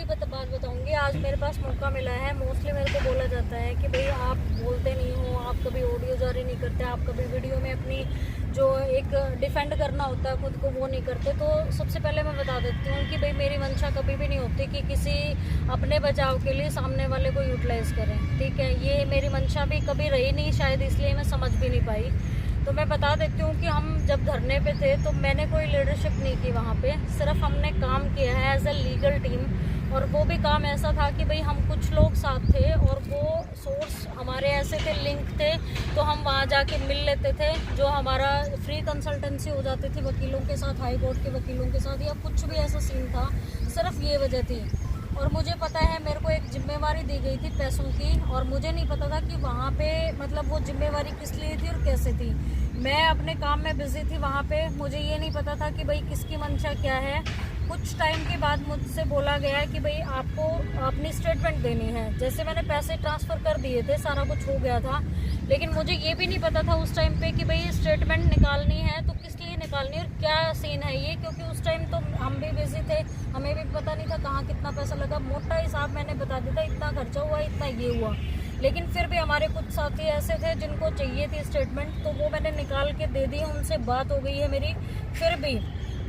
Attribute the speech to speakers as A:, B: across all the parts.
A: बात बताऊंगी। आज मेरे पास मौका मिला है। मोस्टली मेरे को बोला जाता है कि भाई आप बोलते नहीं हो, आप कभी ऑडियो जारी नहीं करते, आप कभी वीडियो में अपनी जो एक डिफेंड करना होता है खुद को वो नहीं करते। तो सबसे पहले मैं बता देती हूँ कि भाई मेरी मंशा कभी भी नहीं होती कि किसी अपने बचाव के लिए सामने वाले को यूटिलाइज करें, ठीक है। ये मेरी मंशा भी कभी रही नहीं, शायद इसलिए मैं समझ भी नहीं पाई। तो मैं बता देती हूँ कि हम जब धरने पे थे तो मैंने कोई लीडरशिप नहीं की वहाँ पे, सिर्फ हमने काम किया है एज ए लीगल टीम। और वो भी काम ऐसा था कि भाई हम कुछ लोग साथ थे और वो सोर्स हमारे ऐसे थे, लिंक थे, तो हम वहाँ जाके मिल लेते थे। जो हमारा फ्री कंसल्टेंसी हो जाती थी वकीलों के साथ, हाई कोर्ट के वकीलों के साथ, या कुछ भी ऐसा सीन था, सिर्फ ये वजह थी। और मुझे पता है मेरे को एक जिम्मेवारी दी गई थी पैसों की, और मुझे नहीं पता था कि वहाँ पे मतलब वो जिम्मेवारी किस लिए थी और कैसे थी। मैं अपने काम में बिजी थी वहाँ पे, मुझे ये नहीं पता था कि भाई किसकी मंशा क्या है। कुछ टाइम के बाद मुझसे बोला गया है कि भाई आपको अपनी स्टेटमेंट देनी है। जैसे मैंने पैसे ट्रांसफ़र कर दिए थे, सारा कुछ हो गया था, लेकिन मुझे ये भी नहीं पता था उस टाइम पे कि भाई स्टेटमेंट निकालनी है तो किस लिए निकालनी है और क्या सीन है ये, क्योंकि उस टाइम तो हम भी बिजी थे, हमें भी पता नहीं था कहाँ कितना पैसा लगा। मोटा हिसाब मैंने बता दिया था, इतना खर्चा हुआ, इतना ये हुआ। लेकिन फिर भी हमारे कुछ साथी ऐसे थे जिनको चाहिए थी स्टेटमेंट, तो वो मैंने निकाल के दे दी, उनसे बात हो गई है मेरी। फिर भी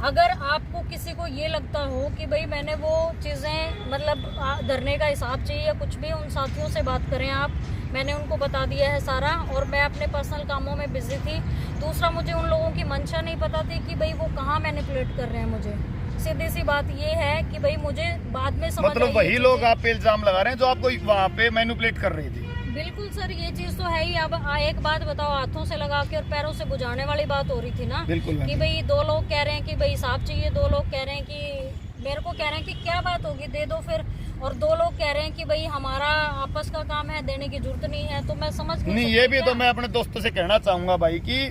A: अगर आपको किसी को ये लगता हो कि भाई मैंने वो चीज़ें मतलब धरने का हिसाब चाहिए या कुछ भी, उन साथियों से बात करें आप। मैंने उनको बता दिया है सारा, और मैं अपने पर्सनल कामों में बिजी थी। दूसरा, मुझे उन लोगों की मंशा नहीं पता थी कि भाई वो कहाँ मैनिपुलेट कर रहे हैं मुझे। सीधी सी बात ये है कि भाई मुझे बाद में समझ
B: मतलब वही लोग आप पे इल्जाम लगा रहे हैं जो आपको वहाँ पे मैनिपुलेट कर रही थी।
A: बिल्कुल सर, ये चीज तो है ही। अब एक बात बताओ, हाथों से लगा के और पैरों से बुझाने वाली बात हो रही थी ना, कि भाई दो लोग कह रहे हैं कि भाई हिसाब चाहिए, दो लोग कह रहे हैं कि मेरे को कह रहे हैं कि क्या बात होगी, दे दो फिर, और दो लोग कह रहे हैं कि भाई हमारा आपस का काम है, देने की जरूरत नहीं है। तो मैं समझ
B: नहीं, ये भी तो मैं अपने दोस्तों से कहना चाहूंगा भाई कि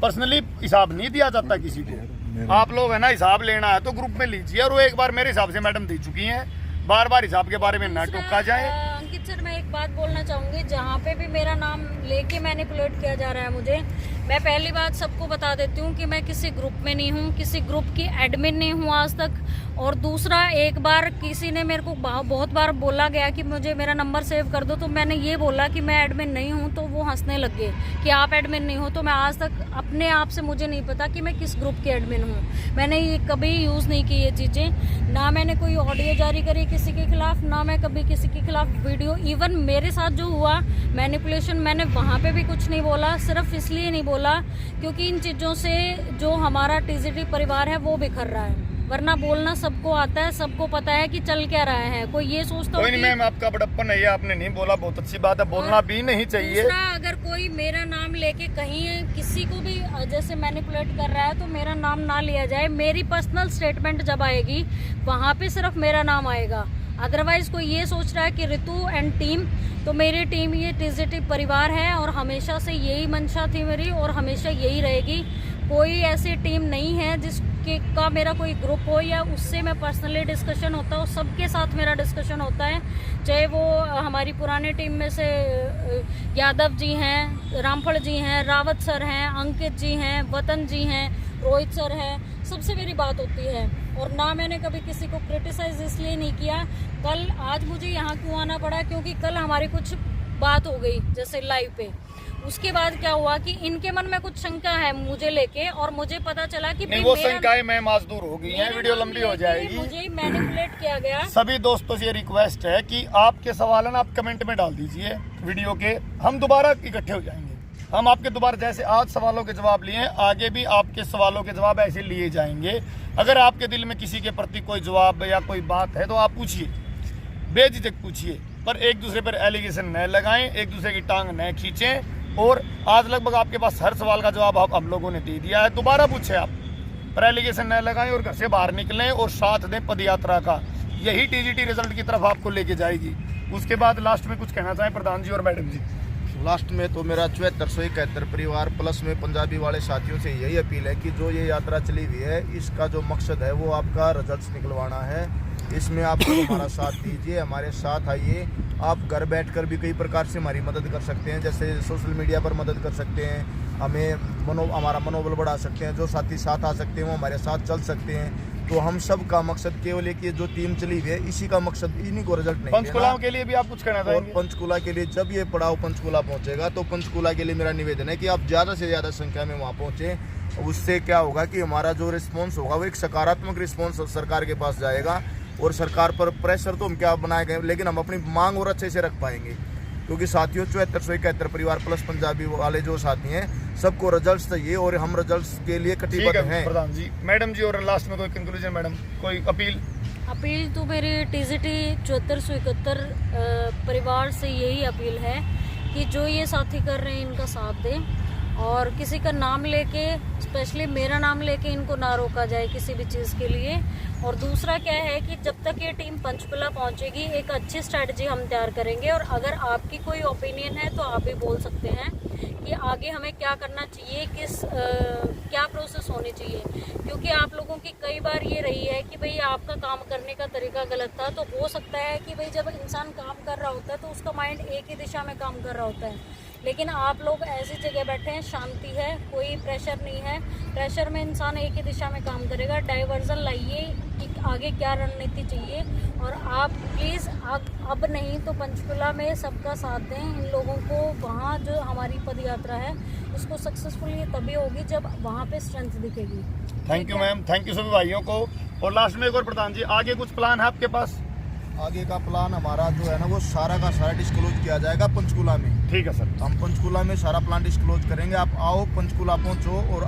B: पर्सनली हिसाब नहीं दिया जाता किसी को। आप लोग है ना, हिसाब लेना है तो ग्रुप में लीजिए। और वो एक बार मेरे हिसाब से मैडम दे चुकी हैं, बार बार हिसाब के बारे में ना टोका जाए।
A: अंकित सर, मैं एक बात बोलना चाहूंगी, जहाँ पे भी मेरा नाम लेके मैनिपुलेट किया जा रहा है मुझे, मैं पहली बात सबको बता देती हूँ कि मैं किसी ग्रुप में नहीं हूँ, किसी ग्रुप की एडमिन नहीं हूँ आज तक। और दूसरा, एक बार किसी ने मेरे को बहुत बार बोला गया कि मुझे मेरा नंबर सेव कर दो, तो मैंने ये बोला कि मैं एडमिन नहीं हूँ, तो वो हंसने लग गए कि आप एडमिन नहीं हो। तो मैं आज तक अपने आप से मुझे नहीं पता कि मैं किस ग्रुप की एडमिन हूँ। मैंने ये कभी यूज़ नहीं की ये चीज़ें, ना मैंने कोई ऑडियो जारी करी किसी के खिलाफ, ना मैं कभी किसी के खिलाफ वीडियो। इवन मेरे साथ जो हुआ मैनिपुलेशन, मैंने वहाँ पे भी कुछ नहीं बोला, सिर्फ इसलिए नहीं बोला क्योंकि इन चीज़ों से जो हमारा टीजीटी परिवार है वो बिखर रहा है। वरना बोलना सबको आता है, सबको पता है कि चल क्या रहा है। कोई ये सोचता
B: कोई नहीं मैम, आपका बड़प्पन है, आपने नहीं बोला, बहुत अच्छी बात है, बोलना भी नहीं चाहिए।
A: दूसरा, अगर कोई मेरा नाम लेके कहीं किसी को भी जैसे मैनिपुलेट कर रहा है तो मेरा नाम ना लिया जाए। मेरी पर्सनल स्टेटमेंट जब आएगी वहाँ पे सिर्फ मेरा नाम आएगा। अदरवाइज कोई ये सोच रहा है कि ऋतु एंड टीम, तो मेरी टीम ये टीजीटी परिवार है और हमेशा से यही मंशा थी मेरी और हमेशा यही रहेगी। कोई ऐसी टीम नहीं है जिसके का मेरा कोई ग्रुप हो या उससे मैं पर्सनली डिस्कशन होता हो। सबके साथ मेरा डिस्कशन होता है, चाहे वो हमारी पुरानी टीम में से यादव जी हैं, रामफल जी हैं, रावत सर हैं, अंकित जी हैं, वतन जी हैं, रोहित सर हैं, सबसे मेरी बात होती है। और ना मैंने कभी किसी को क्रिटिसाइज इसलिए नहीं किया। कल आज मुझे यहाँ क्यों आना पड़ा, क्योंकि कल हमारी कुछ बात हो गई जैसे लाइव पे। उसके बाद क्या हुआ कि इनके मन में कुछ शंका है मुझे लेके, और मुझे पता चला कि
B: नहीं, वो शंकाएं मैम आज दूर हो गई हैं, वीडियो लंबी हो जाएगी।
A: मुझे मैनिपुलेट किया गया।
B: सभी दोस्तों से ये रिक्वेस्ट है कि आपके सवाल ना आप कमेंट में डाल दीजिए वीडियो के, हम दोबारा इकट्ठे हो जाएंगे। हम आपके दोबारा जैसे आज सवालों के जवाब लिए, आगे भी आपके सवालों के जवाब ऐसे लिए जाएंगे। अगर आपके दिल में किसी के प्रति कोई जवाब या कोई बात है तो आप पूछिए, बेझिझक पूछिए, पर एक दूसरे पर एलिगेशन न लगाएं, एक दूसरे की टांग न खींचें। और आज लगभग आपके पास हर सवाल का जवाब हम लोगों ने दे दिया है, दोबारा पूछे आप, पर एलिगेशन न लगाएं और घर से बाहर निकलें और साथ दें पदयात्रा का। यही टीजीटी रिजल्ट की तरफ आपको लेके जाएगी। उसके बाद लास्ट में कुछ कहना चाहें प्रधान जी और मैडम जी?
C: लास्ट में तो मेरा 7471 परिवार प्लस में पंजाबी वाले साथियों से यही अपील है कि जो ये यात्रा चली हुई है, इसका जो मकसद है वो आपका रिजल्ट निकलवाना है। इसमें आप हमारा साथ दीजिए, हमारे साथ आइए। आप घर बैठकर भी कई प्रकार से हमारी मदद कर सकते हैं, जैसे सोशल मीडिया पर मदद कर सकते हैं, हमारा मनोबल बढ़ा सकते हैं। जो साथी साथ आ सकते हैं वो हमारे साथ चल सकते हैं। तो हम सब का मकसद केवल एक, ये जो टीम चली हुई है इसी का मकसद, इन्हीं को रिजल्ट नहीं
B: पंचकुला
C: देना।
B: के लिए भी आप कुछ कहना
C: और
B: चाहेंगे?
C: पंचकुला के लिए जब ये पड़ाव पंचकुला पहुंचेगा तो पंचकुला के लिए मेरा निवेदन है कि आप ज़्यादा से ज़्यादा संख्या में वहाँ पहुँचें। उससे क्या होगा कि हमारा जो रिस्पॉन्स होगा वो एक सकारात्मक रिस्पॉन्स सरकार के पास जाएगा, और सरकार पर प्रेशर तो हम क्या बनाए गए, लेकिन हम अपनी मांग और अच्छे से रख पाएंगे। क्योंकि साथियों 7471 परिवार प्लस पंजाबी वाले जो साथी हैं सबको रिजल्ट्स चाहिए, और हम रिजल्ट्स के लिए
B: ठीक
C: कटिबद्ध
B: है
C: हैं।
B: प्रधान जी। मैडम जी, और लास्ट में कोई कंक्लूजन मैडम, कोई अपील?
A: अपील तो मेरी TGT 7471 परिवार से यही अपील है कि जो ये साथी कर रहे हैं इनका साथ दें, और किसी का नाम लेके, स्पेशली मेरा नाम लेके इनको ना रोका जाए किसी भी चीज़ के लिए। और दूसरा क्या है कि जब तक ये टीम पंचकुला पहुंचेगी एक अच्छी स्ट्रैटेजी हम तैयार करेंगे, और अगर आपकी कोई ओपिनियन है तो आप भी बोल सकते हैं कि आगे हमें क्या करना चाहिए, क्या प्रोसेस होनी चाहिए। क्योंकि आप लोगों की कई बार ये रही है कि भाई आपका काम करने का तरीका गलत था, तो हो सकता है कि भाई जब इंसान काम कर रहा होता है तो उसका माइंड एक ही दिशा में काम कर रहा होता है, लेकिन आप लोग ऐसी जगह बैठे हैं, शांति है, कोई प्रेशर नहीं है। प्रेशर में इंसान एक ही दिशा में काम करेगा। डाइवर्जन लाइए कि आगे क्या रणनीति चाहिए, और आप प्लीज़ अब नहीं तो पंचकुला में सबका साथ दें इन लोगों को। वहाँ जो हमारी पद यात्रा है उसको सक्सेसफुली तभी होगी जब वहाँ पे स्ट्रेंथ दिखेगी।
B: Thank you ma'am, thank you सभी भाइयों को। और लास्ट में एक और प्रधान जी, आगे कुछ प्लान है आपके पास?
C: आगे का प्लान हमारा जो है ना वो सारा का सारा डिस्क्लोज किया जाएगा पंचकुला में।
B: ठीक है सर।
C: हम पंचकुला में सारा प्लान डिस्क्लोज करेंगे। आप आओ, पंचकुला पहुंचो और